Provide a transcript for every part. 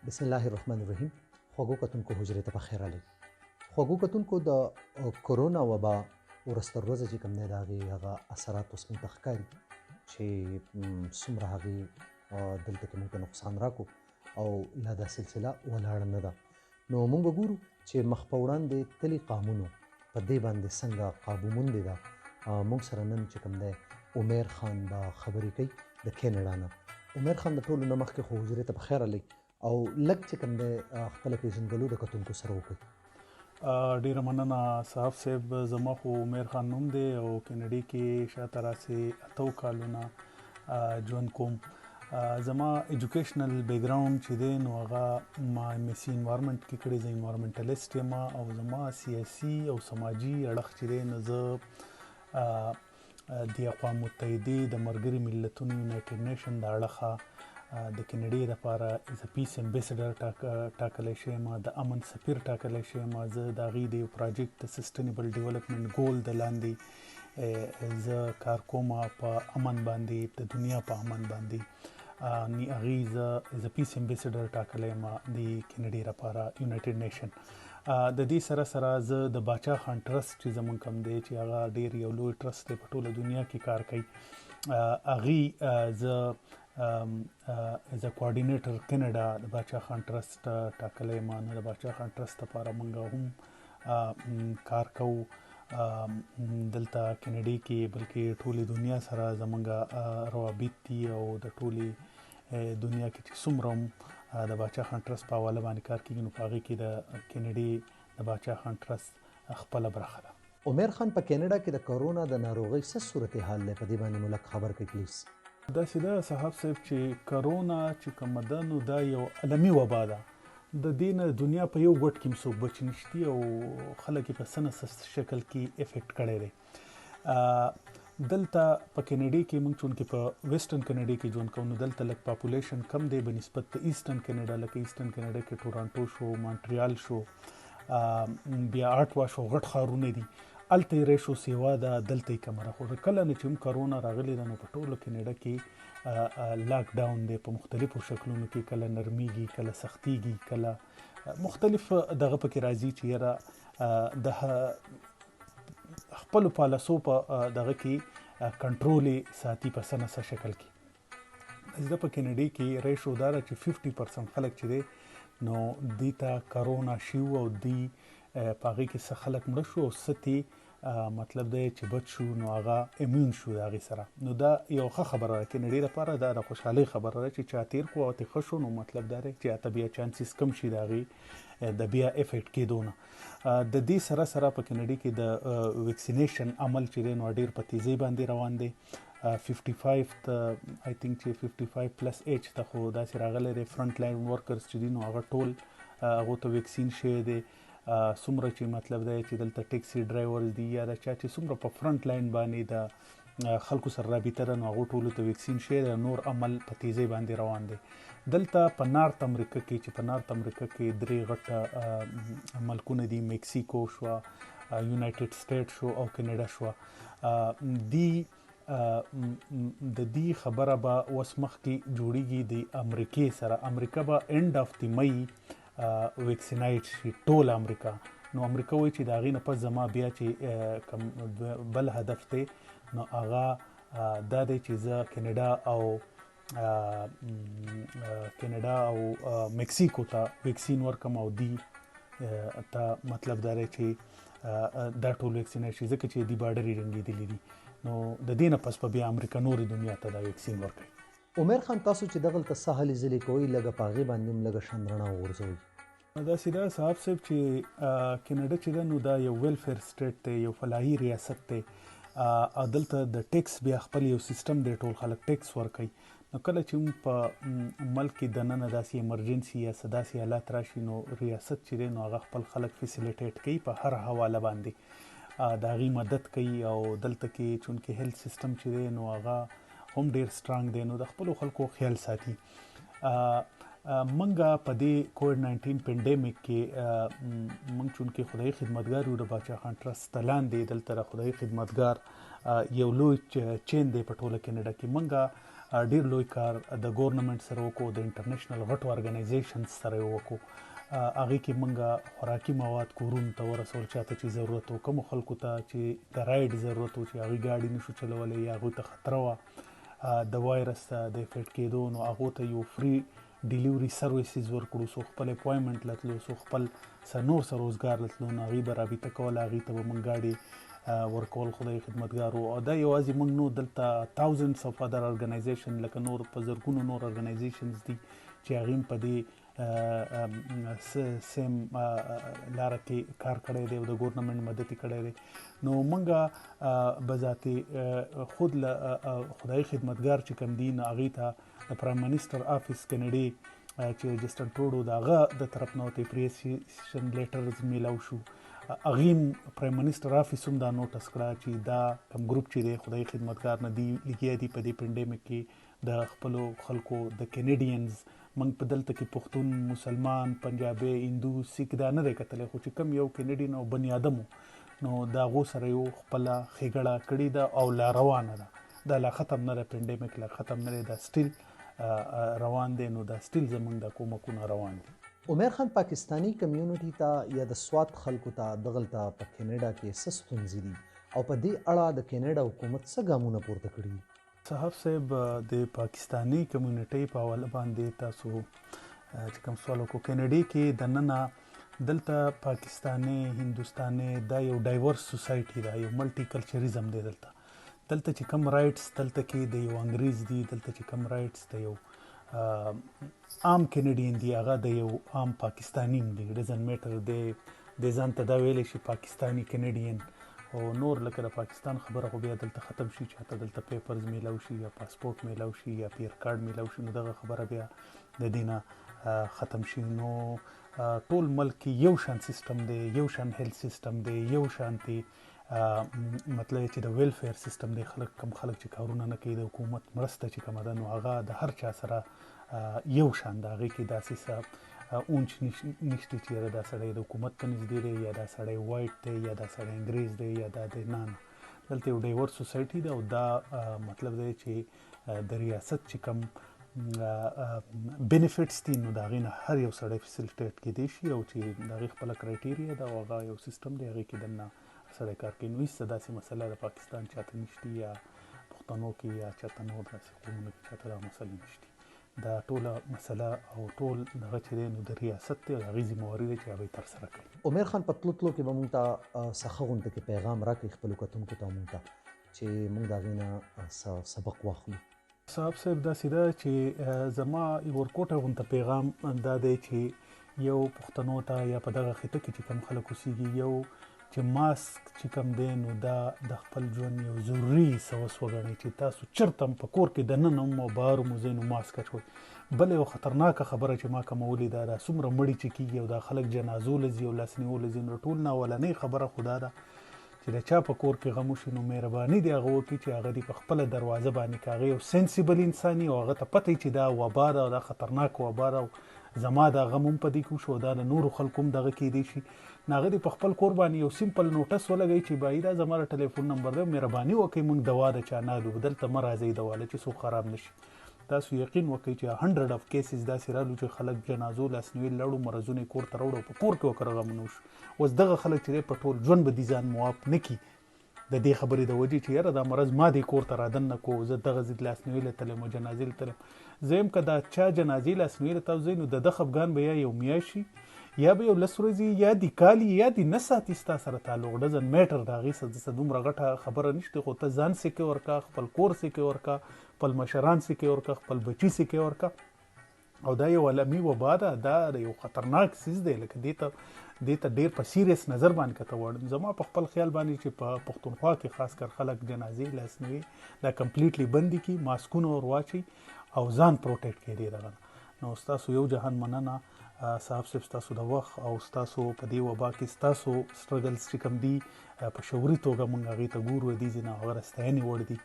بسم الله الرحمن الرحیم. خوږو کتونکو حجرې ته په خیر راغلی. خوږو کتونکو د کورونا وبا ورسته ورځې چې کوم دی د هغې هغه اثرات اوس موږ ته ښکاري چې څومره هغې دلته کې موږ ته نقصان راکړو او لا دا سلسله ولاړه نه ده. نو موږ به ګورو چې مخ په وړاندې تللي قامونو په دې باندې څنګه قابو موندې ده. موږ سره نن چې کوم دی عمیر خان به خبرې کوي د کینیډا نه. عمیر خان د ټولو نه مخکې خو حجرې ته په خیر راغلی او لږ چې کوم دی خپله پېژندګلو د کتونکو سره وکړئ. ډیره مننه صاحب صاحب. زما خو عمیر خان نوم دی او کینیډا کې شاته راسې 8 کالونه ژوند کوم. زما ایجوکیشنل بیک ګراوند چې دی نو هغه ما ایم ایس سی انوایرمنټ کې کړی. زه انوایرمنټلیسټ یم او زما سیاسي او سماجي اړخ چې دی نو زه د اقوام متحدې د ملګري ملتونو یونایټډ نیشن د اړخه د کینیډا لپاره از پیس امبیسډر ټاکلی شویم، د امن سفیر ټاکلی شویم. زه د هغې د یو پروجیکټ د سسټینیبل ډیولپمنټ ګول د لاندې زه کار کوم په امن باندې، د دنیا په امن باندې. هغې زه از پیس امبیسډر ټاکلی یم د کینیډا لپاره یونایټډ نیشن. د دې سره سره زه د باچا خان ټرست چې زموږ کوم دی چې هغه ډېر یو لوی ټرست دی په ټوله دنیا کې کار کوي، هغې زه از کوارډینیټر کینیډا د باچا خان ټرست ټاکلی یم. نو د باچا خان ټرست لپاره موږ هم کار کوو دلته کینیډا کې، بلکې ټولې دنیا سره زموږ روابط دي او د ټولې دنیا کې چې څومره هم د باچا خان ټرست په حواله باندې کار کېږي نو په هغې کې د کینیډا د باچا خان ټرست خپله برخه ده. عمیر خان په کینیډا کې د کورونا د ناروغۍ څه صورتحال دی؟ په دې باندې مو لږ خبر کړئ پلیز. داسې ده صاحب صاحب چې کرونا چې کومه ده نو دا یو عالمي وبا ده. د دې نه دنیا په یو ګوټ کې هم څوک بچ نشتي او خلک یې په څه نه څه شکل کې افیکټ کړی دی. دلته په کینیډا کې موږ چونکې په ویسټرن کینیډا کې ژوند کوو نو دلته لږ پاپولیشن کم دی بنسبت د ایسټرن کینیډا. لکه ایسټرن کینیډا کې ټورانټو شو، مونټریال شو، بیا اټوا شو، غټ ښارونه دي. هلته یې ریشو سیوا ده، دلته یې کمه ده. خو کله نه چې هم کرونا راغلی ده نو په ټولو کینیډا کې لاک ډاون دی په مختلفو شکلونو کې، کله نرمیږي، کله سختیږي، کله مختلف دغه پکې راځي چې یاره د خپلو پالیسو په دغه کې کنټرول یې ساتي په څه نه څه شکل کې. زه په کینیډا کې ریشو دا ده چې 50% خلک چې دی نو دوی ته کرونا شو او دوی په هغې کې څه خلک مړه شو او څه مطلب دی چې بچ شو نو هغه امیون شو د هغې سره. نو دا یو ښه خبره ده کینیډا لپاره، دا د خوشحالۍ خبره ده چې چا تیر کړو او ښه شو نو مطلب دا دی چې هلته بیا چانسز کم شي د هغې د بیا افیکټ کېدو نه. د دې سره سره په کینیډا کې د ویکسینیشن عمل چې دی نو ډېر په تیزۍ باندې روان دی. 55 ته آی تھنک چې 55 پلس ایج ته خو داسې راغلی دی فرنټ لاین ورکرز چې دي نو هغه ټول هغو ته ویکسین شوی دی. څومره چې مطلب دی چې دلته ټیکسي ډرایورز دي یا د چا چې څومره په فرنټ لاین باندې د خلکو سره رابطه ده نو هغو ټولو ته ویکسین شوی دی. نور عمل په تیزۍ باندې روان دی. دلته په نارت امریکا کې چې په نارت امریکا کې 3 غټ ملکونه دي، میکسیکو شوه، یونایټډ سټیټ شو او کینیډا شوه. د دې خبره به اوس مخکې جوړیږي د امریکې سره. امریکا به اینډ آف دی مئی ویکسینایټ شي ټول امریکا. نو امریکا وایي چې د هغې نه پس زما بیا چې کوم بل هدف دی نو هغه دا دی چې زه کینیډا او میکسیکو ته ویکسین ورکم او دی ته مطلب دا دی چې دا ټول ویکسینایټ شي ځکه چې دی بارډر یې رنګېدلي دي. نو د دې نه پس په بیا امریکا نورې دنیا ته دا ویکسین ورکوي. عمیر خان تاسو چې دغلته څه هلې ځلې کوئ لږه په هغې باندې هم لږه شان رڼا وغورځوئ. داسې ده صاحب صاحب چې کینیډا چې ده نو دا یو ویلفیر سټیټ دی، یو فلاحي ریاست دی. دلته د ټیکس بیا خپل یو سیستم دی، ټول خلک ټیکس ورکوي. نو کله چې هم په ملک کې دننه داسې ایمرجنسي یا څه داسې حالات راشي نو ریاست چې دی نو هغه خپل خلک فیسیلیټیټ کوي په هر حواله باندې، د هغې مدد کوي. او دلته کې چونکې هیلث سیستم چې دی نو هغه هم ډېر سټرانګ دی نو د خپلو خلکو خیال ساتي. منګه په دې کووډ 19 پینډیمیک کې منګ چونکې خدای خدمتګار یو د باچا خان ټرست لاندې دلته د خدای خدمتګار یو لوی چین دی په ټوله کینیډا کې. منګه ډیر لوی کار د ګورنمنت سره وکړو، د انټرنیشنل غټو ارګنایزیشنز سره یې وکړو. هغې کې موږ خوراکي مواد کورونو ته ورسول، چاته چې ضرورت و، کومو خلکو ته چې د رایډ ضرورت و چې هغوی ګاډي نشو چلولی یا هغوی ته خطره وه د وایرس ته د افیکټ کېدو، نو هغو ته یو فری ډیلیوري سرویسز ورکړو، څو خپل اپوایمنټ لتلو، څو خپل نور څه روزګار لتلو، نو هغوی به رابطه کوله، هغوی ته به موږ ګاډي ورکول. خدای خدمتګار و. او دا یوازې موږ نو، دلته thousands of other organization لکه نور په زرګونو نور ارګنایزیشنز دي چې هغوی هم په دې سیم لاره کې کار کړی دی او د ګورنمنټ مدد یې کړی دی. نو موږ بذاتې خود له خدای خدمتګار چې کوم دي، نو هغوی ته د پرایم منسټر آفیس کینیډې چې رجسټر ټوډ و، د هغه د طرف نه ورته اپریسیشن لیټرز میلاو شو. هغوی هم پرایم منسټر آفیس هم دا نوټس کړه چې دا کوم ګروپ چې دی خدای خدمتګار نه دی لګیا دي په دې پینډیمک کې د خپلو خلکو د کینیډینز. موږ په دلته کې پښتون، مسلمان، پنجابی، هندو، سیک دا نه دی کتلی، خو چې کوم یو کینیډین او بني آدم نو د هغو سره یو خپله ښېګړه کړې ده او لا روانه ده. دا لا ختم نه ده، پینډیمک لا ختم نه دی، دا سټیل روان دی. نو دا سټیل زموږ د کومکونه روان دي. عمیر خان، پاکستانی کمیونټي ته یا د سوات خلکو ته دغلته په کینیډا کې څه ستونزې دي او په دې اړه د کینیډا حکومت څه ګامونه پورته کړي دي؟ صاحب صاحب، د پاکستانی کمیونټۍ په حواله باندې تاسو چې کوم سوال وکړو، کینیډا کې دننه دلته پاکستانی، هندوستانی دا یو ډایورس سوسایټي ده، یو ملټي کلچریزم دی. دلته چې کوم رایټس دلته کې د یو انګریز دي، دلته چې کوم رایټس د یو عام کینیډین دی، هغه د یو عام پاکستانی دی. ډزنټ میټر د ځان ته دا ویلی شي پاکستانی کینیډین او نور، لکه د پاکستان خبره خو بیا دلته ختم شي، چاته دلته پیپرز میلاو شي یا پاسپورټ میلاو شي یا پیر کارډ میلاو شي، نو دغه خبره بیا د دې نه ختم شي. نو ټول ملک کې یو شان سیستم دی، یو شان هیلث سیستم دی، یو شانتي مطلب چې د ویلفیر سیستم دی. خلک کم خلک چې کارونه نه کوي، د حکومت مرسته چې کومه ده، نو هغه د هر چا سره یو شان ده. هغې کې داسې څه اونچ نشته چې یاره دا سړی د حکومت ته نږدې دی یا دا سړی وایټ دی یا دا سړی انګریز دی یا دا دی. نه، دلته یو ډایورس سوسایټي ده او دا مطلب دی چې د ریاست چې کوم بینیفټس دي، نو د هغې نه هر یو سړی فیسیلیټیټ کېدی شي او چې د هغې خپله کرایټیریا ده او هغه یو سیستم دی، هغې کې دننه سړی کار کوي. نو هېڅ داسې مسله د پاکستان چاته نشته یا پښتنو کې یا چاته نور داسې قومونو کې چاته دا مسلې نشته. دا ټوله مسله او ټول دغه چې دی نو د ریاست دی او د هغې ذمهواري ده چې هغه یې ترسره کړي. عمیر خان، په تلو تلو کې به موږ ته څه غونډه کې پیغام راکړي خپلو کتونکو ته موږ ته چې موږ د هغې نه سبق واخلو؟ صاحب صاحب، داسې ده چې زما ورکوټه غونته پیغام دا دی چې یو پښتنو ته یا په دغه خطه کې چې کوم خلک اوسېږي، یو چې ماسک چې کوم دی نو دا د خپل ژوند یو ضروري سوس وګڼئ چې تاسو چېرته هم په کور کې دننه هم او بهر هم وځئ نو ماسک اچوئ. بله یو خطرناکه خبره چې ما کومه ولیده، دا څومره مړي چې کېږي او دا خلک جنازو له ځي او لاسنیو له ځي، نو ټول نه اولنۍ خبره خو دا ده چې د چا په کور کې غم وشي نو مهرباني دې هغه وکړي چې هغه دې په خپله دروازه باندې که هغه یو سینسیبل انسان وي او هغه ته پته چې دا وبا ده او دا خطرناک وبا ده او زما دا غم هم په دې کې وشو او دا د نورو خلکو هم دغه کېدی شي، نو هغه دې په خپل کور باندې یو سمپل نوټس ولګوي چې بایي دا زما د ټلیفون نمبر دی، مهرباني وکړئ موږ دوا د چا نه اخلو، دلته مه راځئ دوا له چې څوک خراب نه شي. تاسو یقین وکړئ چې 100 of cases داسې رالو چې خلک جنازو لاسنیوي لړو، مرضونه یې کور ته راوړو، په کور کې وکړه غمونه وشو. اوس دغه خلک چې دی په ټول ژوند به دې ځان معاف نه کړي د دې خبرې د وجې چې یاره دا مرض ما دې کور ته رادننه کو، زه دغه ضد لاسنیوي له تلم او جنازې له تلم. زه یم که دا چا جنازې لاسنیوي له تاسو ځئ نو د ده خفګان به یا یو میاشت شي یا به یو 10 ورځې یا دې کال یا دې نه ساتي ستا سره تعلق، ډزنټ میټر، د هغې څه دومره غټه خبره نشته، خو ته ځان سکې ورکه، خپل کور سکې ورکه، خپل مشران سکې ورکه، خپل بچي سکې ورکه. او دا یو عالمي وبا ده، دا یو خطرناک څیز دی، لکه دې ته ډېر په سیریس نظر باندې کته وړم. زما په خپل خیال باندې چې په پښتونخوا کې خاص کر خلک جنازې لاسنیوي دا کمپلیټلی بندي کړي، ماسکونه ور واچوي او ځان پروټیکټ کړي دغه نه. نو ستاسو یو جهان مننه صاحب صاحب، ستاسو د وخت او ستاسو په دې وبا کې ستاسو سټرګلز چې کوم دي په شعوري توګه موږ هغې ته ګورو، دې ځینې هغه د ستاینې وړ دي.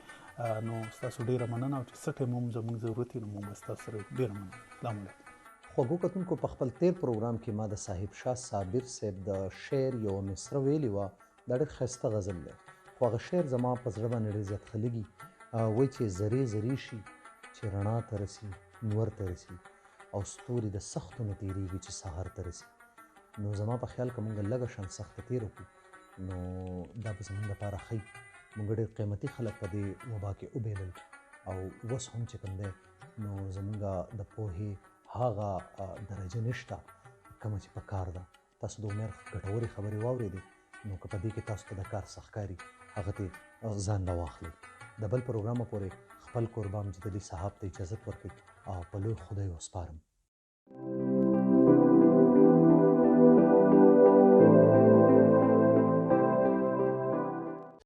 نو ستاسو ډېره مننه او چې څه ټایم هم زموږ ضرورت وي نو موږ به ستاسو سره ډېره مننه. السلام علیکم. خوږو کتونکو، په خپل تیر پروګرام کې ما د صاحب شاه صابر صاحب د شعر یو مصره ویلې وه، دا ډېر ښایسته غزل دی، خو هغه شعر زما په زړه باندې ډېر زیات ښه لګي. وایي چې زرې زرې شي چې رڼا ته رسي، نور ته رسي او ستوري د سختو نه تېرېږي چې سهار ته رسي. نو زما په خیال که موږ لږه شان سخته تېره کړو نو دا به زموږ لپاره ښه وي. موږ ډېر قیمتي خلک په دې وبا کې وبېلل او اوس هم چې کوم دی نو زموږ د پوهې هغه درجه نشته کومه چې په کار ده. تاسو د عمیر ګټورې خبرې واورېدې، نو که په دې کې تاسو ته د کار څه ښکاري هغه ترې ځان له واخلئ. د بل پروګرامه پورې خپل قربان جدلي صاحب ته اجازت ورکړئ او په لوی خدای وسپارم.